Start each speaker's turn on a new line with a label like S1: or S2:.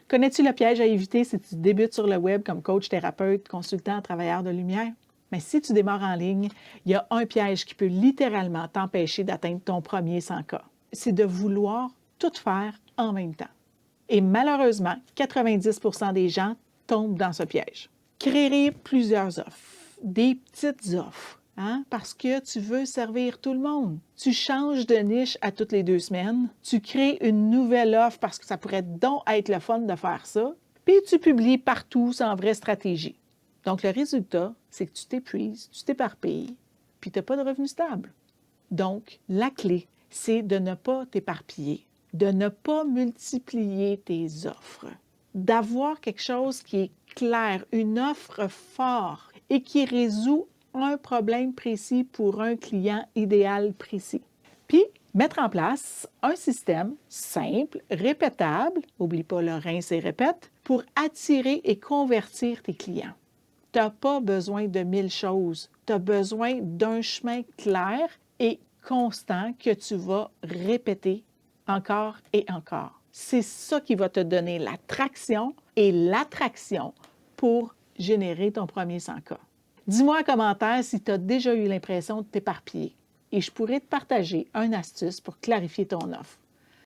S1: Connais-tu le piège à éviter si tu débutes sur le web comme coach, thérapeute, consultant, travailleur de lumière? Mais si tu démarres en ligne, il y a un piège qui peut littéralement t'empêcher d'atteindre ton premier 100K. C'est de vouloir tout faire en même temps. Et malheureusement, 90% des gens tombent dans ce piège. Créer plusieurs offres, des petites offres, parce que tu veux servir tout le monde. Tu changes de niche à toutes les 2 semaines, tu crées une nouvelle offre parce que ça pourrait donc être le fun de faire ça, puis tu publies partout sans vraie stratégie. Donc, le résultat, c'est que tu t'épuises, tu t'éparpilles, puis tu n'as pas de revenus stables. Donc, la clé, c'est de ne pas t'éparpiller, de ne pas multiplier tes offres, d'avoir quelque chose qui est clair, une offre forte et qui résout un problème précis pour un client idéal précis. Puis, mettre en place un système simple, répétable, n'oublie pas le rince et répète, pour attirer et convertir tes clients. Tu n'as pas besoin de 1000 choses. Tu as besoin d'un chemin clair et constant que tu vas répéter encore et encore. C'est ça qui va te donner la traction et l'attraction pour générer ton premier 100K. Dis-moi en commentaire si tu as déjà eu l'impression de t'éparpiller et je pourrais te partager une astuce pour clarifier ton offre.